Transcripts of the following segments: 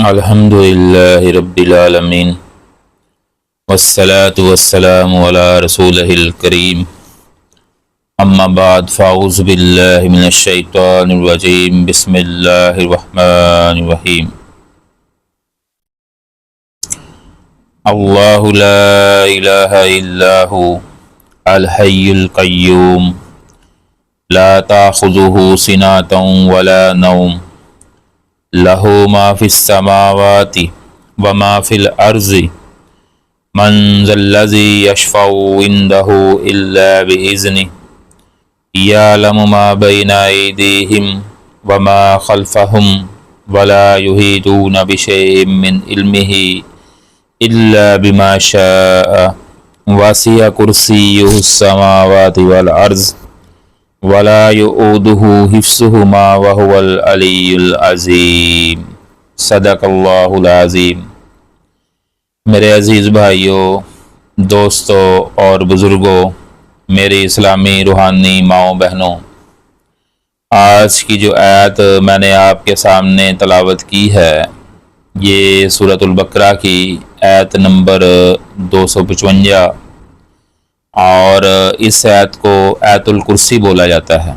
الحمد للہ رب العالمین والصلاة والسلام علی رسولہ الکریم اما بعد فاعوذ باللہ من الشیطان الرجیم بسم اللہ الرحمن الرحیم اللہ لا الہ الا هو الحی القیوم لا تأخذہ سنۃ ولا نوم لہ ما فی السماوات وما فی الارض من ذا الذی یشفع عندہ الا بإذنہ یعلم ما بین ایدیہم وما خلفہم ولا یحیطون بشیء من علمہ الا بما شاء وسع کرسیہ السماوات والارض ولا یؤودہ حفظہما وہو العلی العظیم صدق اللہ العظیم۔ میرے عزیز بھائیوں، دوستوں اور بزرگوں، میری اسلامی روحانی ماؤں بہنوں، آج کی جو آیت میں نے آپ کے سامنے تلاوت کی ہے یہ سورۃ البقرہ کی آیت نمبر 255 اور اس آیت کو آیت الکرسی بولا جاتا ہے،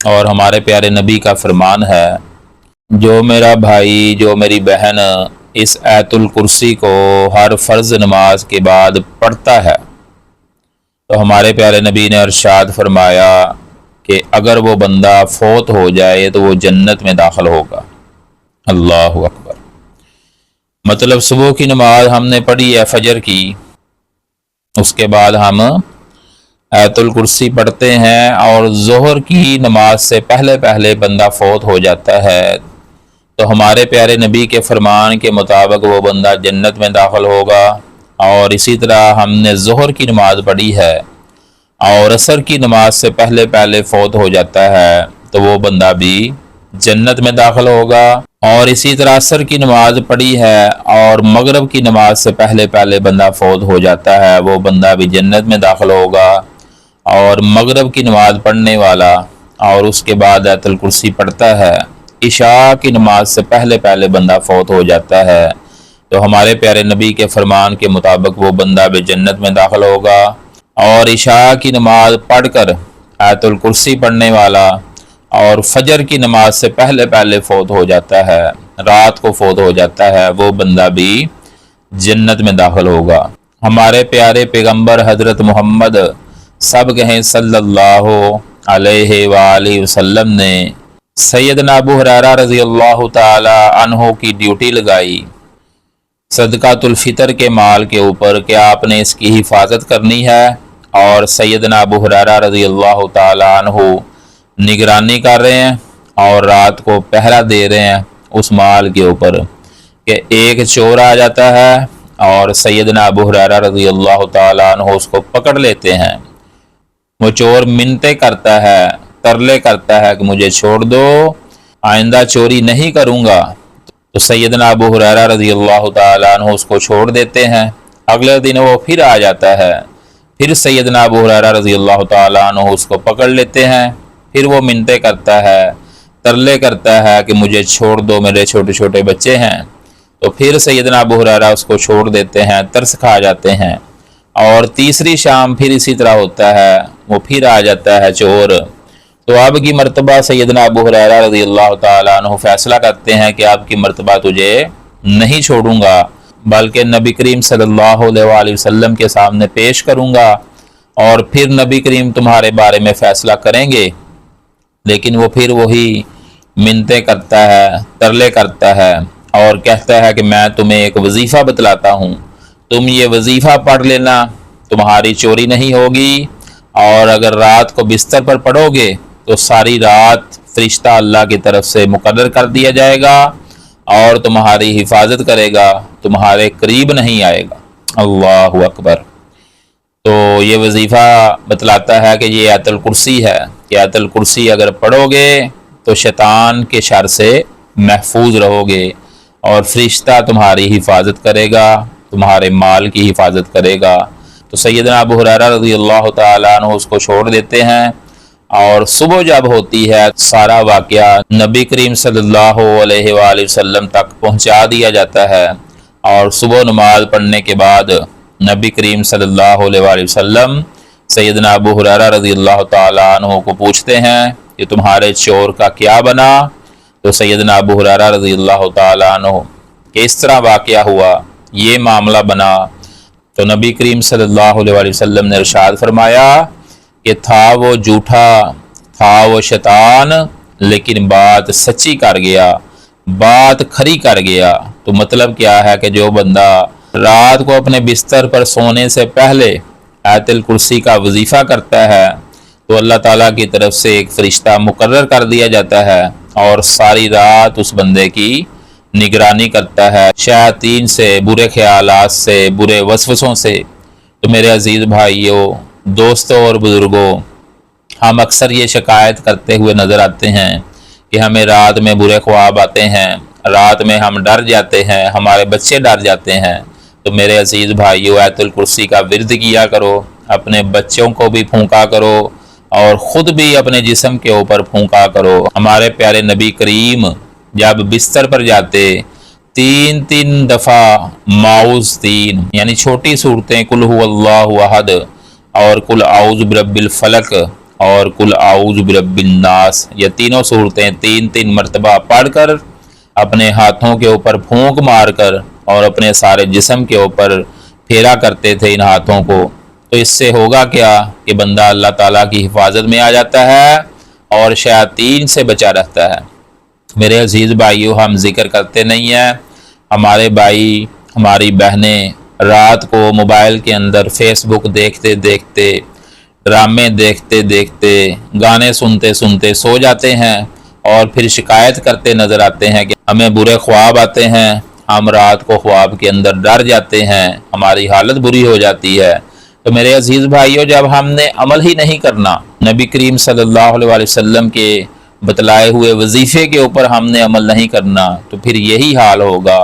اور ہمارے پیارے نبی کا فرمان ہے جو میرا بھائی، جو میری بہن اس آیت الکرسی کو ہر فرض نماز کے بعد پڑھتا ہے تو ہمارے پیارے نبی نے ارشاد فرمایا کہ اگر وہ بندہ فوت ہو جائے تو وہ جنت میں داخل ہوگا۔ اللہ اکبر۔ مطلب صبح کی نماز ہم نے پڑھی ہے فجر کی، اس کے بعد ہم آیت الکرسی پڑھتے ہیں، اور ظہر کی نماز سے پہلے بندہ فوت ہو جاتا ہے تو ہمارے پیارے نبی کے فرمان کے مطابق وہ بندہ جنت میں داخل ہوگا۔ اور اسی طرح ہم نے ظہر کی نماز پڑھی ہے اور عصر کی نماز سے پہلے فوت ہو جاتا ہے تو وہ بندہ بھی جنت میں داخل ہوگا۔ اور اسی طرح عصر کی نماز پڑھی ہے اور مغرب کی نماز سے پہلے بندہ فوت ہو جاتا ہے، وہ بندہ بھی جنت میں داخل ہوگا۔ اور مغرب کی نماز پڑھنے والا اور اس کے بعد آیت الکرسی پڑھتا ہے، عشاء کی نماز سے پہلے بندہ فوت ہو جاتا ہے تو ہمارے پیارے نبی کے فرمان کے مطابق وہ بندہ بھی جنت میں داخل ہوگا۔ اور عشاء کی نماز پڑھ کر آیت الکرسی پڑھنے والا اور فجر کی نماز سے پہلے فوت ہو جاتا ہے، رات کو فوت ہو جاتا ہے، وہ بندہ بھی جنت میں داخل ہوگا۔ ہمارے پیارے پیغمبر حضرت محمد سب کہیں صلی اللہ علیہ وآلہ وسلم نے سیدنا ابو ہریرہ رضی اللہ تعالی عنہ کی ڈیوٹی لگائی صدقۃ الفطر کے مال کے اوپر کہ آپ نے اس کی حفاظت کرنی ہے، اور سیدنا ابو ہریرہ رضی اللہ تعالی عنہ نگرانی کر رہے ہیں اور رات کو پہرا دے رہے ہیں اس مال کے اوپر کہ ایک چور آ جاتا ہے اور سیدنا ابو ہریرہ رضی اللہ تعالی عنہ اس کو پکڑ لیتے ہیں۔ وہ چور منتیں کرتا ہے، ترلے کرتا ہے کہ مجھے چھوڑ دو، آئندہ چوری نہیں کروں گا، تو سیدنا ابو ہریرہ رضی اللہ تعالی عنہ اس کو چھوڑ دیتے ہیں۔ اگلے دن وہ پھر آ جاتا ہے، پھر سیدنا ابو ہریرہ رضی اللہ تعالی عنہ اس کو پکڑ لیتے ہیں، پھر وہ منتیں کرتا ہے، ترلے کرتا ہے کہ مجھے چھوڑ دو، میرے چھوٹے چھوٹے بچے ہیں، تو پھر سیدنا ابو ہریرہ اس کو چھوڑ دیتے ہیں، ترس کھا جاتے ہیں۔ اور تیسری شام پھر اسی طرح ہوتا ہے، وہ پھر آ جاتا ہے چور، تو اب کی مرتبہ سیدنا ابو ہریرہ رضی اللہ تعالیٰ عنہ فیصلہ کرتے ہیں کہ اب کی مرتبہ تجھے نہیں چھوڑوں گا، بلکہ نبی کریم صلی اللہ علیہ وآلہ وسلم کے سامنے پیش کروں گا، اور پھر نبی کریم تمہارے بارے میں فیصلہ کریں گے۔ لیکن وہ پھر وہی منتیں کرتا ہے، ترلے کرتا ہے اور کہتا ہے کہ میں تمہیں ایک وظیفہ بتلاتا ہوں، تم یہ وظیفہ پڑھ لینا، تمہاری چوری نہیں ہوگی، اور اگر رات کو بستر پر پڑھو گے تو ساری رات فرشتہ اللہ کی طرف سے مقرر کر دیا جائے گا اور تمہاری حفاظت کرے گا، تمہارے قریب نہیں آئے گا۔ اللہ اکبر۔ تو یہ وظیفہ بتلاتا ہے کہ یہ آیت الکرسی ہے کہ آیت الکرسی اگر پڑھو گے تو شیطان کے شر سے محفوظ رہو گے، اور فرشتہ تمہاری حفاظت کرے گا، تمہارے مال کی حفاظت کرے گا۔ تو سیدنا ابو ہریرہ رضی اللہ تعالیٰ عنہ اس کو چھوڑ دیتے ہیں، اور صبح جب ہوتی ہے سارا واقعہ نبی کریم صلی اللہ علیہ وآلہ وسلم تک پہنچا دیا جاتا ہے، اور صبح نماز پڑھنے کے بعد نبی کریم صلی اللہ علیہ وآلہ وسلم سیدنا ابو ہریرہ رضی اللہ تعالیٰ عنہ کو پوچھتے ہیں کہ تمہارے چور کا کیا بنا؟ تو سیدنا ابو ہریرہ رضی اللہ تعالیٰ عنہ کہ اس طرح واقعہ ہوا، یہ معاملہ بنا، تو نبی کریم صلی اللہ علیہ وآلہ وسلم نے ارشاد فرمایا کہ تھا وہ جھوٹا، تھا وہ شیطان، لیکن بات سچی کر گیا، بات کھری کر گیا۔ تو مطلب کیا ہے کہ جو بندہ رات کو اپنے بستر پر سونے سے پہلے آیت الکرسی کا وظیفہ کرتا ہے تو اللہ تعالیٰ کی طرف سے ایک فرشتہ مقرر کر دیا جاتا ہے اور ساری رات اس بندے کی نگرانی کرتا ہے شیاطین سے، برے خیالات سے، برے وسوسوں سے۔ تو میرے عزیز بھائیوں، دوستوں اور بزرگوں، ہم اکثر یہ شکایت کرتے ہوئے نظر آتے ہیں کہ ہمیں رات میں برے خواب آتے ہیں، رات میں ہم ڈر جاتے ہیں، ہمارے بچے ڈر جاتے ہیں۔ تو میرے عزیز بھائیو، آیت الکرسی کا ورد کیا کرو، اپنے بچوں کو بھی پھونکا کرو اور خود بھی اپنے جسم کے اوپر پھونکا کرو۔ ہمارے پیارے نبی کریم جب بستر پر جاتے 3 دفعہ معوذ 3 یعنی چھوٹی صورتیں قل هو اللہ احد اور قل اعوذ برب الفلق اور قل اعوذ برب الناس، یہ تینوں صورتیں 3 مرتبہ پڑھ کر اپنے ہاتھوں کے اوپر پھونک مار کر اور اپنے سارے جسم کے اوپر پھیرا کرتے تھے ان ہاتھوں کو۔ تو اس سے ہوگا کیا کہ بندہ اللہ تعالیٰ کی حفاظت میں آ جاتا ہے اور شیاطین سے بچا رہتا ہے۔ میرے عزیز بھائیو، ہم ذکر کرتے نہیں ہیں، ہمارے بھائی ہماری بہنیں رات کو موبائل کے اندر فیس بک دیکھتے دیکھتے، ڈرامے دیکھتے دیکھتے، گانے سنتے سنتے سو جاتے ہیں اور پھر شکایت کرتے نظر آتے ہیں کہ ہمیں برے خواب آتے ہیں، ہم رات کو خواب کے اندر ڈر جاتے ہیں، ہماری حالت بری ہو جاتی ہے۔ تو میرے عزیز بھائیوں، جب ہم نے عمل ہی نہیں کرنا، نبی کریم صلی اللہ علیہ وسلم کے بتلائے ہوئے وظیفے کے اوپر ہم نے عمل نہیں کرنا، تو پھر یہی حال ہوگا۔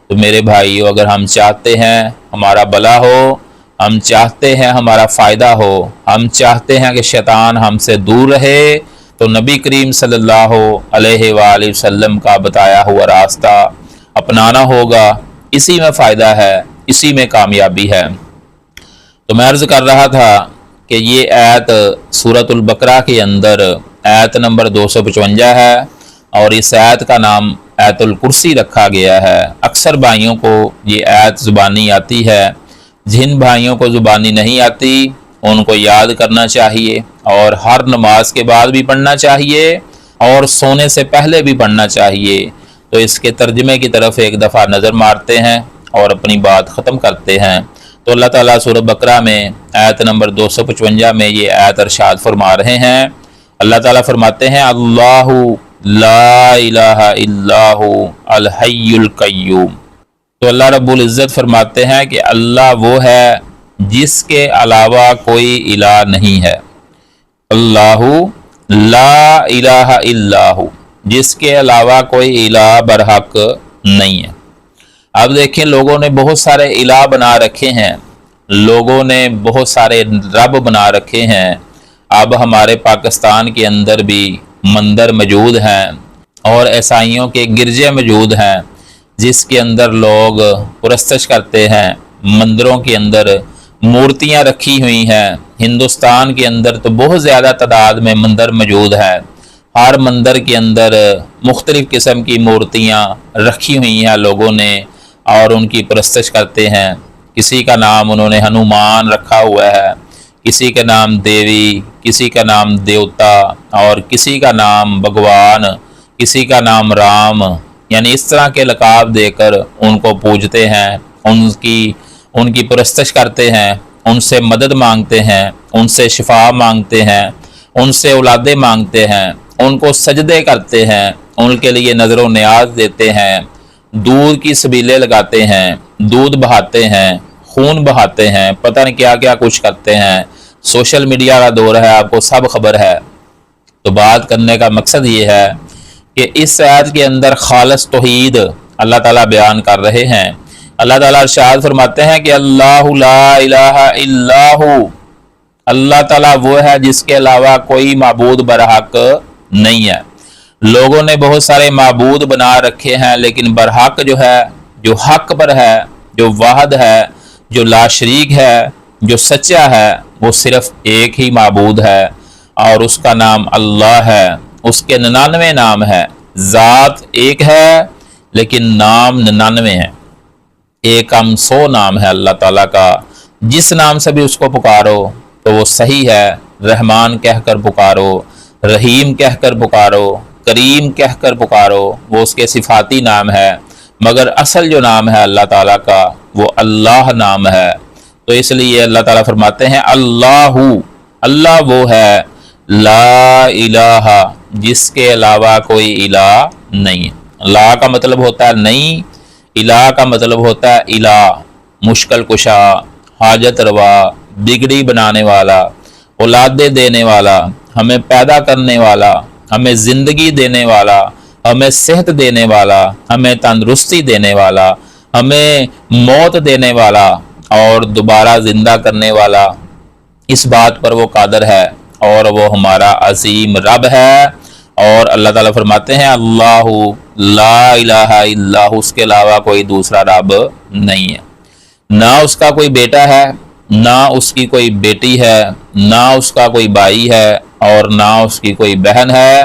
تو میرے بھائیوں، اگر ہم چاہتے ہیں ہمارا بھلا ہو، ہم چاہتے ہیں ہمارا فائدہ ہو، ہم چاہتے ہیں کہ شیطان ہم سے دور رہے، تو نبی کریم صلی اللہ علیہ وآلہ وسلم کا بتایا ہوا راستہ اپنانا ہوگا۔ اسی میں فائدہ ہے، اسی میں کامیابی ہے۔ تو میں عرض کر رہا تھا کہ یہ آیت سورۃ البقرہ کے اندر آیت نمبر 255 ہے اور اس آیت کا نام آیت الکرسی رکھا گیا ہے۔ اکثر بھائیوں کو یہ آیت زبانی آتی ہے، جن بھائیوں کو زبانی نہیں آتی ان کو یاد کرنا چاہیے اور ہر نماز کے بعد بھی پڑھنا چاہیے اور سونے سے پہلے بھی پڑھنا چاہیے۔ تو اس کے ترجمے کی طرف ایک دفعہ نظر مارتے ہیں اور اپنی بات ختم کرتے ہیں۔ تو اللہ تعالیٰ سورۃ بقرہ میں آیت نمبر 255 میں یہ آیت ارشاد فرما رہے ہیں۔ اللہ تعالیٰ فرماتے ہیں اللہ لا الہ الا ہو الحی القیوم۔ تو اللہ رب العزت فرماتے ہیں کہ اللہ وہ ہے جس کے علاوہ کوئی الہ نہیں ہے۔ اللہ لا الہ الا ہو، جس کے علاوہ کوئی الہ برحق نہیں ہے۔ اب دیکھیں، لوگوں نے بہت سارے الہ بنا رکھے ہیں، لوگوں نے بہت سارے رب بنا رکھے ہیں۔ اب ہمارے پاکستان کے اندر بھی مندر موجود ہیں اور عیسائیوں کے گرجے موجود ہیں جس کے اندر لوگ پرستش کرتے ہیں، مندروں کے اندر مورتیاں رکھی ہوئی ہیں۔ ہندوستان کے اندر تو بہت زیادہ تعداد میں مندر موجود ہیں، ہر مندر کے اندر مختلف قسم کی مورتیاں رکھی ہوئی ہیں لوگوں نے اور ان کی پرستش کرتے ہیں۔ کسی کا نام انہوں نے ہنومان رکھا ہوا ہے، کسی کا نام دیوی، کسی کا نام دیوتا اور کسی کا نام بھگوان، کسی کا نام رام، یعنی اس طرح کے لقاب دے کر ان کو پوجتے ہیں، ان کی پرستش کرتے ہیں، ان سے مدد مانگتے ہیں، ان سے شفا مانگتے ہیں، ان سے اولادیں مانگتے ہیں، ان کو سجدے کرتے ہیں، ان کے لیے نظر و نیاز دیتے ہیں، دودھ کی سبیلیں لگاتے ہیں، دودھ بہاتے ہیں، خون بہاتے ہیں، پتہ نہیں کیا کیا کچھ کرتے ہیں۔ سوشل میڈیا کا دور ہے، آپ کو سب خبر ہے۔ تو بات کرنے کا مقصد یہ ہے کہ اس آیت کے اندر خالص توحید اللہ تعالیٰ بیان کر رہے ہیں۔ اللہ تعالیٰ ارشاد فرماتے ہیں کہ اللہ لا الہ الا ہو اللہ تعالیٰ وہ ہے جس کے علاوہ کوئی معبود برحق نہیں ہے۔ لوگوں نے بہت سارے معبود بنا رکھے ہیں، لیکن برحق جو ہے، جو حق پر ہے، جو واحد ہے، جو لا شریک ہے، جو سچا ہے، وہ صرف ایک ہی معبود ہے، اور اس کا نام اللہ ہے۔ اس کے 99 نام ہے، ذات ایک ہے لیکن نام 99 ہے۔ ایک ہم 100 نام ہے اللہ تعالیٰ کا، جس نام سے بھی اس کو پکارو تو وہ صحیح ہے۔ رحمان کہہ کر پکارو، رحیم کہہ کر پکارو، کریم کہہ کر پکارو، وہ اس کے صفاتی نام ہے، مگر اصل جو نام ہے اللہ تعالیٰ کا وہ اللہ نام ہے۔ تو اس لیے اللہ تعالیٰ فرماتے ہیں اللہ، اللہ وہ ہے، لا الہ، جس کے علاوہ کوئی الہ نہیں ہے۔ لا کا مطلب ہوتا ہے نہیں، الہ کا مطلب ہوتا ہے الہ، مشکل کشا، حاجت روا، بگڑی بنانے والا، اولادیں دینے والا، ہمیں پیدا کرنے والا، ہمیں زندگی دینے والا، ہمیں صحت دینے والا، ہمیں تندرستی دینے والا، ہمیں موت دینے والا اور دوبارہ زندہ کرنے والا، اس بات پر وہ قادر ہے اور وہ ہمارا عظیم رب ہے۔ اور اللہ تعالیٰ فرماتے ہیں اللہ لا الہ الا ہو، اس کے علاوہ کوئی دوسرا رب نہیں ہے۔ نہ اس کا کوئی بیٹا ہے، نہ اس کی کوئی بیٹی ہے، نہ اس کا کوئی بھائی ہے، اور نہ اس کی کوئی بہن ہے،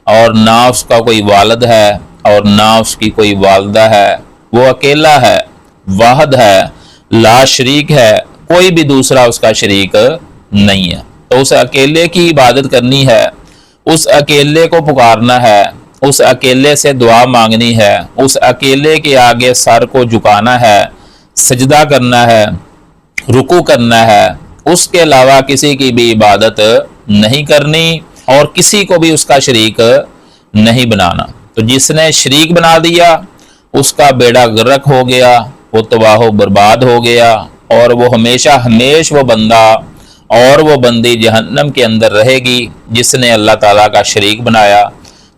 اور نہ اس کا کوئی والد ہے، اور نہ اس کی کوئی والدہ ہے۔ وہ اکیلا ہے، واحد ہے، لا شریک ہے، کوئی بھی دوسرا اس کا شریک نہیں ہے۔ تو اس اکیلے کی عبادت کرنی ہے، اس اکیلے کو پکارنا ہے، اس اکیلے سے دعا مانگنی ہے، اس اکیلے کے آگے سر کو جھکانا ہے، سجدہ کرنا ہے، رکوع کرنا ہے، اس کے علاوہ کسی کی بھی عبادت نہیں کرنی اور کسی کو بھی اس کا شریک نہیں بنانا۔ تو جس نے شریک بنا دیا اس کا بیڑا غرق ہو گیا، وہ تباہ و برباد ہو گیا، اور وہ ہمیشہ ہمیش وہ بندہ اور وہ بندی جہنم کے اندر رہے گی جس نے اللہ تعالیٰ کا شریک بنایا۔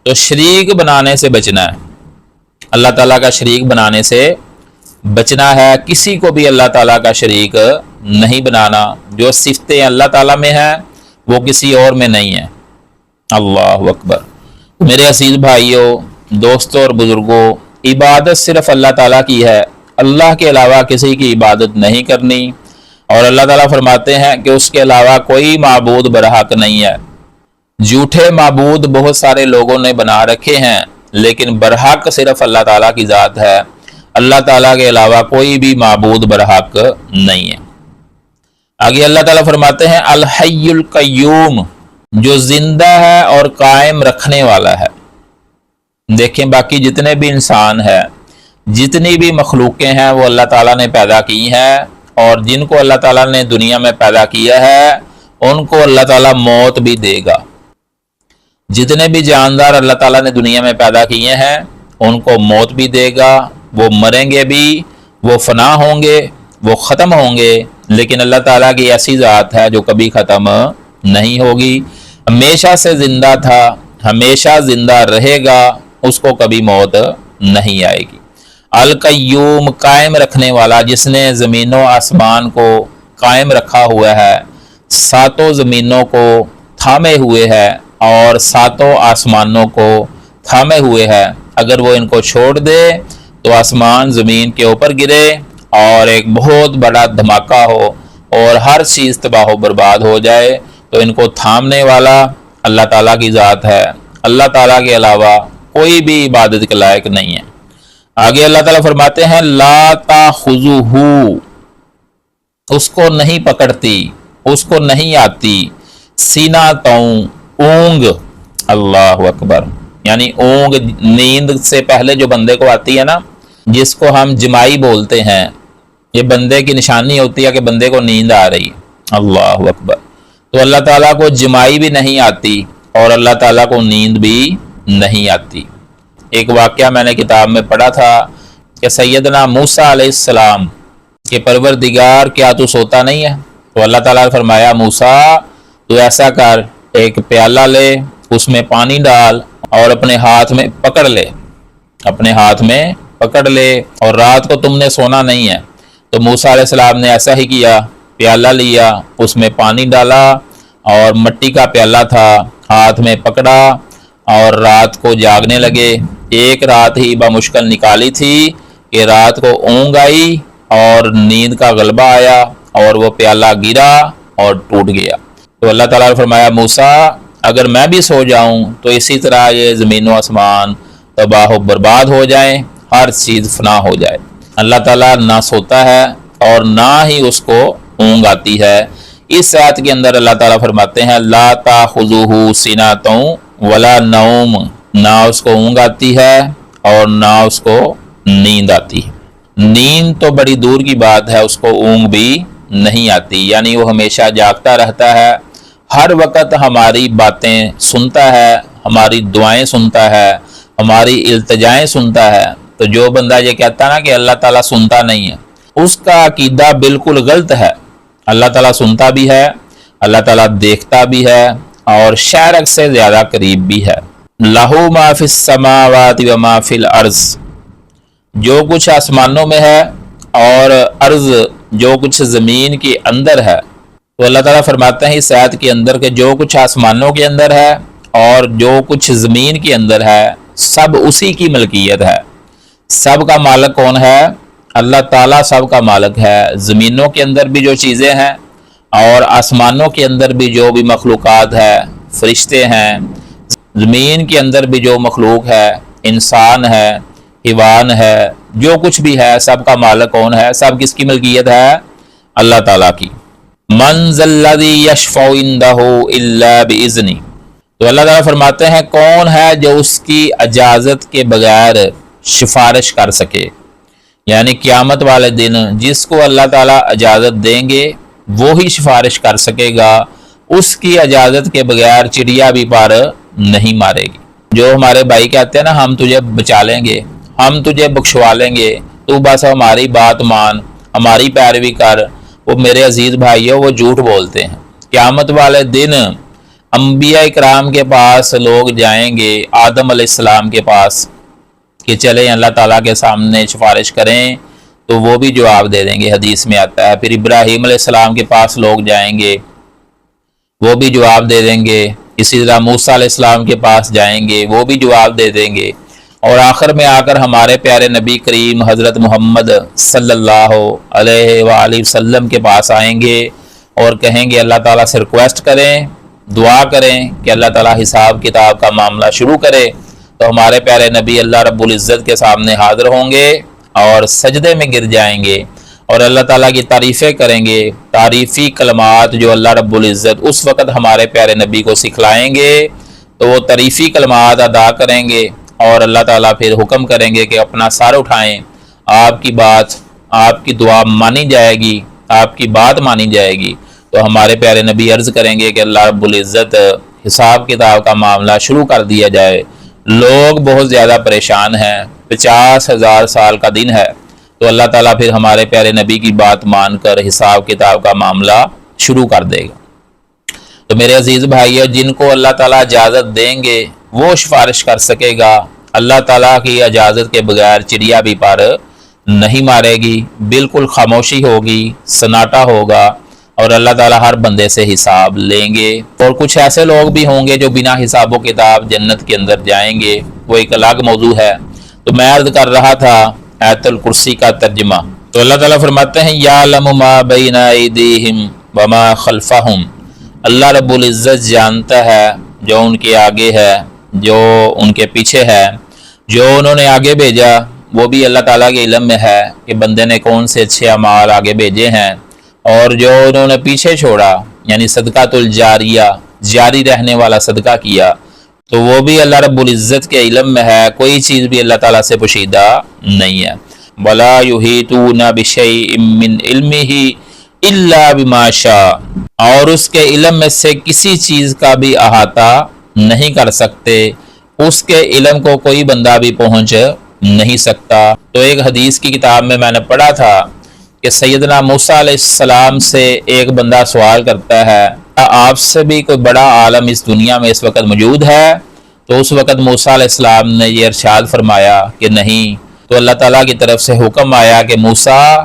تو شریک بنانے سے بچنا ہے، اللہ تعالیٰ کا شریک بنانے سے بچنا ہے، کسی کو بھی اللہ تعالیٰ کا شریک نہیں بنانا۔ جو صفتیں اللہ تعالیٰ میں ہیں وہ کسی اور میں نہیں ہیں۔ اللہ اکبر۔ میرے عزیز بھائیوں، دوستوں اور بزرگوں، عبادت صرف اللہ تعالیٰ کی ہے، اللہ کے علاوہ کسی کی عبادت نہیں کرنی۔ اور اللہ تعالیٰ فرماتے ہیں کہ اس کے علاوہ کوئی معبود برحق نہیں ہے۔ جھوٹے معبود بہت سارے لوگوں نے بنا رکھے ہیں، لیکن برحق صرف اللہ تعالیٰ کی ذات ہے۔ اللہ تعالیٰ کے علاوہ کوئی بھی معبود برحق نہیں ہے۔ آگے اللہ تعالیٰ فرماتے ہیں الحی القیوم، جو زندہ ہے اور قائم رکھنے والا ہے۔ دیکھیں باقی جتنے بھی انسان ہیں، جتنی بھی مخلوقیں ہیں وہ اللہ تعالیٰ نے پیدا کی ہیں، اور جن کو اللہ تعالیٰ نے دنیا میں پیدا کیا ہے ان کو اللہ تعالیٰ موت بھی دے گا۔ جتنے بھی جاندار اللہ تعالیٰ نے دنیا میں پیدا کیے ہیں ان کو موت بھی دے گا، وہ مریں گے بھی، وہ فنا ہوں گے، وہ ختم ہوں گے، لیکن اللہ تعالیٰ کی ایسی ذات ہے جو کبھی ختم نہیں ہوگی، ہمیشہ سے زندہ تھا، ہمیشہ زندہ رہے گا، اس کو کبھی موت نہیں آئے گی۔ القیوم، قائم رکھنے والا، جس نے زمین و آسمان کو قائم رکھا ہوا ہے، ساتوں زمینوں کو تھامے ہوئے ہے اور ساتوں آسمانوں کو تھامے ہوئے ہے۔ اگر وہ ان کو چھوڑ دے تو آسمان زمین کے اوپر گرے اور ایک بہت بڑا دھماکہ ہو اور ہر چیز تباہ و برباد ہو جائے، تو ان کو تھامنے والا اللہ تعالیٰ کی ذات ہے۔ اللہ تعالیٰ کے علاوہ کوئی بھی عبادت کے لائق نہیں ہے۔ آگے اللہ تعالیٰ فرماتے ہیں لا تاخذہ، اس کو نہیں پکڑتی، اس کو نہیں آتی، سیناتوں، اونگ۔ اللہ اکبر، یعنی اونگ نیند سے پہلے جو بندے کو آتی ہے نا، جس کو ہم جمائی بولتے ہیں، یہ بندے کی نشانی ہوتی ہے کہ بندے کو نیند آ رہی ہے۔ اللہ اکبر۔ تو اللہ تعالیٰ کو جمائی بھی نہیں آتی اور اللہ تعالیٰ کو نیند بھی نہیں آتی۔ ایک واقعہ میں نے کتاب میں پڑھا تھا کہ سیدنا موسیٰ علیہ السلام کہ پروردگار کیا تو سوتا نہیں ہے؟ تو اللہ تعالیٰ نے فرمایا موسیٰ تو ایسا کر، ایک پیالہ لے، اس میں پانی ڈال اور اپنے ہاتھ میں پکڑ لے، اپنے ہاتھ میں پکڑ لے، اور رات کو تم نے سونا نہیں ہے۔ تو موسیٰ علیہ السلام نے ایسا ہی کیا، پیالہ لیا، اس میں پانی ڈالا اور مٹی کا پیالہ تھا، ہاتھ میں پکڑا اور رات کو جاگنے لگے۔ ایک رات ہی بمشکل نکالی تھی کہ رات کو اونگ آئی اور نیند کا غلبہ آیا اور وہ پیالہ گرا اور ٹوٹ گیا۔ تو اللہ تعالیٰ نے فرمایا موسیٰ اگر میں بھی سو جاؤں تو اسی طرح یہ زمین و آسمان تباہ و برباد ہو جائیں، ہر چیز فنا ہو جائے۔ اللہ تعالیٰ نہ سوتا ہے اور نہ ہی اس کو اونگ آتی ہے۔ اس آیت کے اندر اللہ تعالیٰ فرماتے ہیں لا تاخذہ سنۃ ولا نوم، نہ اس کو اونگ آتی ہے اور نہ اس کو نیند آتی ہے۔ نیند تو بڑی دور کی بات ہے، اس کو اونگ بھی نہیں آتی، یعنی وہ ہمیشہ جاگتا رہتا ہے، ہر وقت ہماری باتیں سنتا ہے، ہماری دعائیں سنتا ہے، ہماری التجائیں سنتا ہے۔ تو جو بندہ یہ کہتا ہے نا کہ اللہ تعالیٰ سنتا نہیں ہے، اس کا عقیدہ بالکل غلط ہے۔ اللہ تعالیٰ سنتا بھی ہے، اللہ تعالیٰ دیکھتا بھی ہے اور شارک سے زیادہ قریب بھی ہے۔ لہو ما فی السماوات و ما فی الارض، جو کچھ آسمانوں میں ہے اور ارض جو کچھ زمین کے اندر ہے۔ تو اللہ تعالیٰ فرماتے ہیں اس آیت کے اندر کہ جو کچھ آسمانوں کے اندر ہے اور جو کچھ زمین کے اندر ہے سب اسی کی ملکیت ہے۔ سب کا مالک کون ہے؟ اللہ تعالیٰ سب کا مالک ہے۔ زمینوں کے اندر بھی جو چیزیں ہیں اور آسمانوں کے اندر بھی جو بھی مخلوقات ہے، فرشتے ہیں، زمین کے اندر بھی جو مخلوق ہے، انسان ہے، حیوان ہے، جو کچھ بھی ہے سب کا مالک کون ہے؟ سب کس کی ملکیت ہے؟ اللہ تعالیٰ کی۔ من ذا الذی یشفع عندہ الا باذنہ، تو اللہ تعالیٰ فرماتے ہیں کون ہے جو اس کی اجازت کے بغیر سفارش کر سکے؟ یعنی قیامت والے دن جس کو اللہ تعالیٰ اجازت دیں گے وہی سفارش کر سکے گا، اس کی اجازت کے بغیر چڑیا بھی پر نہیں مارے گی۔ جو ہمارے بھائی کہتے ہیں نا ہم تجھے بچا لیں گے، ہم تجھے بخشوا لیں گے، تو بس ہماری بات مان، ہماری پیروی کر، وہ میرے عزیز بھائیو وہ جھوٹ بولتے ہیں۔ قیامت والے دن انبیاء اکرام کے پاس لوگ جائیں گے، آدم علیہ السلام کے پاس کہ چلیں اللہ تعالیٰ کے سامنے سفارش کریں، تو وہ بھی جواب دے دیں گے، حدیث میں آتا ہے۔ پھر ابراہیم علیہ السلام کے پاس لوگ جائیں گے، وہ بھی جواب دے دیں گے۔ اسی طرح موسیٰ علیہ السلام کے پاس جائیں گے، وہ بھی جواب دے دیں گے۔ اور آخر میں آ کر ہمارے پیارے نبی کریم حضرت محمد صلی اللہ علیہ وآلہ وسلم کے پاس آئیں گے اور کہیں گے اللہ تعالیٰ سے ریکویسٹ کریں، دعا کریں کہ اللہ تعالیٰ حساب کتاب کا معاملہ شروع کرے۔ تو ہمارے پیارے نبی اللہ رب العزت کے سامنے حاضر ہوں گے اور سجدے میں گر جائیں گے اور اللہ تعالیٰ کی تعریفیں کریں گے، تعریفی کلمات جو اللہ رب العزت اس وقت ہمارے پیارے نبی کو سکھلائیں گے، تو وہ تعریفی کلمات ادا کریں گے اور اللہ تعالیٰ پھر حکم کریں گے کہ اپنا سر اٹھائیں، آپ کی بات، آپ کی دعا مانی جائے گی، آپ کی بات مانی جائے گی۔ تو ہمارے پیارے نبی عرض کریں گے کہ اللہ رب العزت حساب کتاب کا معاملہ شروع کر دیا جائے۔ لوگ بہت زیادہ پریشان ہیں، 50,000 سال کا دن ہے، تو اللہ تعالیٰ پھر ہمارے پیارے نبی کی بات مان کر حساب کتاب کا معاملہ شروع کر دے گا۔ تو میرے عزیز بھائیو جن کو اللہ تعالیٰ اجازت دیں گے وہ سفارش کر سکے گا، اللہ تعالیٰ کی اجازت کے بغیر چڑیا بھی پر نہیں مارے گی، بالکل خاموشی ہوگی، سناٹا ہوگا اور اللہ تعالیٰ ہر بندے سے حساب لیں گے۔ اور کچھ ایسے لوگ بھی ہوں گے جو بنا حساب و کتاب جنت کے اندر جائیں گے، وہ ایک الگ موضوع ہے۔ تو میں عرض کر رہا تھا آیت الکرسی کا ترجمہ، تو اللہ تعالیٰ فرماتے ہیں یعلم ما بین ایدیہم وما خلفہم، اللہ رب العزت جانتا ہے جو ان کے آگے ہے، جو ان کے پیچھے ہے، جو انہوں نے آگے بھیجا وہ بھی اللہ تعالیٰ کے علم میں ہے کہ بندے نے کون سے اچھے اعمال آگے بھیجے ہیں، اور جو انہوں نے پیچھے چھوڑا یعنی صدقۃ الجاریہ، جاری رہنے والا صدقہ کیا، تو وہ بھی اللہ رب العزت کے علم میں ہے، کوئی چیز بھی اللہ تعالیٰ سے پوشیدہ نہیں ہے۔ وَلَا يُحِيطُونَ بِشَيْءٍ مِّنْ عِلْمِهِ إِلَّا بِمَا شَاءَ، اور اس کے علم میں سے کسی چیز کا بھی احاطہ نہیں کر سکتے، اس کے علم کو کوئی بندہ بھی پہنچ نہیں سکتا۔ تو ایک حدیث کی کتاب میں نے پڑھا تھا کہ سیدنا موسیٰ علیہ السلام سے ایک بندہ سوال کرتا ہے آپ سے بھی کوئی بڑا عالم اس دنیا میں اس وقت موجود ہے؟ تو اس وقت موسیٰ علیہ السلام نے یہ ارشاد فرمایا کہ نہیں۔ تو اللہ تعالیٰ کی طرف سے حکم آیا کہ موسیٰ